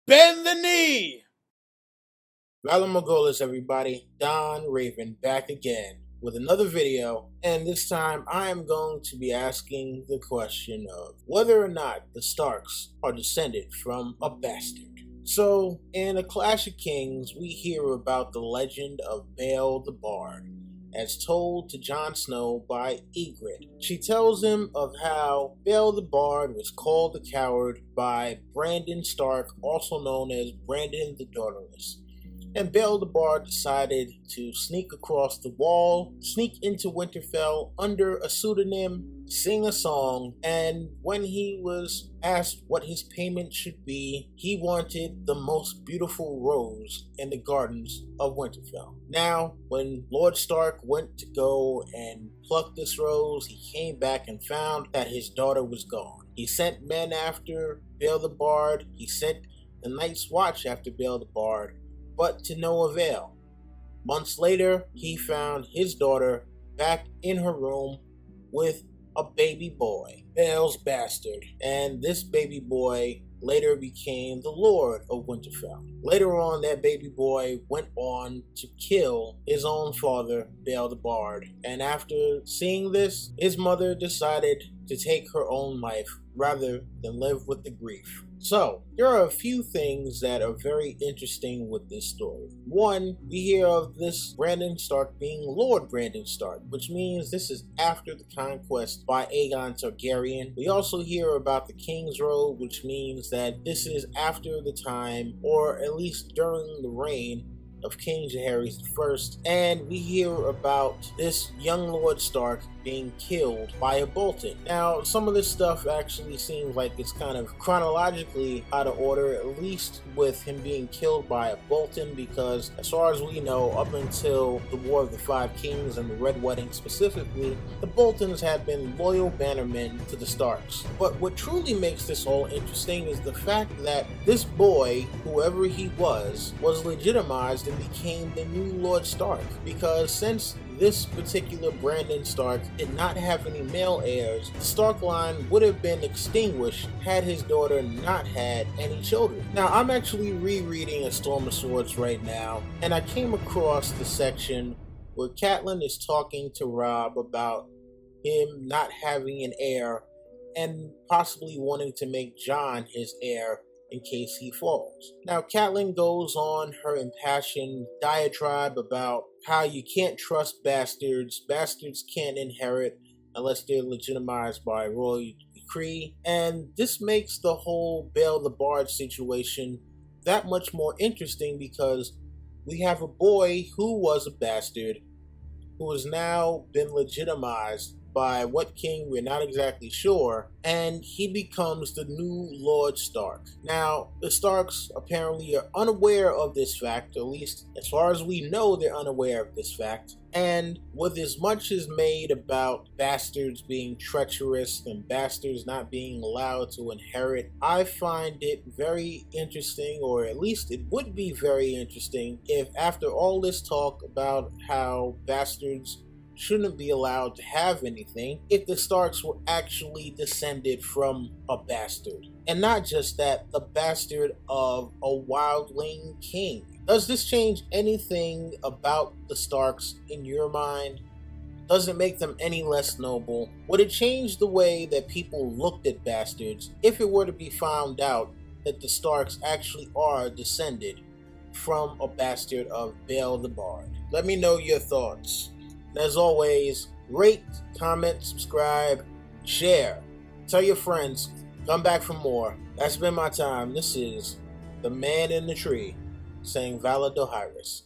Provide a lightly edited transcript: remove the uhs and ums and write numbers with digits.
Bend the knee! Valamogolas, everybody. Don Raven back again with another video, and this time I am going to be asking the question of whether or not the Starks are descended from a bastard. So, in A Clash of Kings, we hear about the legend of Bael the Bard, as told to Jon Snow by Ygrette. She tells him of how Bael the Bard was called a coward by Brandon Stark, also known as Brandon the Daughterless. And Bael the Bard decided to sneak across the wall, sneak into Winterfell under a pseudonym, sing a song, and when he was asked what his payment should be, he wanted the most beautiful rose in the gardens of Winterfell. Now, when Lord Stark went to go and pluck this rose, he came back and found that his daughter was gone. He sent men after Bael the Bard, he sent the Night's Watch after Bael the Bard, but to no avail. Months later, he found his daughter back in her room with a baby boy, Bael's bastard, and this baby boy later became the Lord of Winterfell. Later on, that baby boy went on to kill his own father, Bael the Bard, and after seeing this, his mother decided to take her own life rather than live with the grief. So, there are a few things that are very interesting with this story. One, we hear of this Brandon Stark being Lord Brandon Stark, which means this is after the conquest by Aegon Targaryen. We also hear about the King's Road, which means that this is after the time, or at least during the reign, of King Jaehaerys I, and we hear about this young Lord Stark being killed by a Bolton. Now, some of this stuff actually seems like it's kind of chronologically out of order, at least with him being killed by a Bolton, because as far as we know, up until the War of the Five Kings and the Red Wedding specifically, the Boltons had been loyal bannermen to the Starks. But what truly makes this all interesting is the fact that this boy, whoever he was legitimized and became the new Lord Stark, because since this particular Brandon Stark did not have any male heirs, the Stark line would have been extinguished had his daughter not had any children. Now, I'm actually rereading A Storm of Swords right now, and I came across the section where Catelyn is talking to Robb about him not having an heir and possibly wanting to make Jon his heir in case he falls. Now, Catelyn goes on her impassioned diatribe about how you can't trust bastards. Bastards can't inherit unless they're legitimized by royal decree. And this makes the whole Bael the Bard situation that much more interesting because we have a boy who was a bastard who has now been legitimized by what king we're not exactly sure, and he becomes the new Lord Stark. Now, the Starks apparently are unaware of this fact, at least as far as we know they're unaware of this fact, and with as much as made about bastards being treacherous and bastards not being allowed to inherit, I find it very interesting, or at least it would be very interesting, if after all this talk about how bastards shouldn't be allowed to have anything, if the Starks were actually descended from a bastard. And not just that, the bastard of a wildling king. Does this change anything about the Starks in your mind? Does it make them any less noble? Would it change the way that people looked at bastards if it were to be found out that the Starks actually are descended from a bastard of Bael the Bard? Let me know your thoughts. As always, rate, comment, subscribe, share. Tell your friends. Come back for more. That's been my time. This is the man in the tree saying Vala Dohyrus.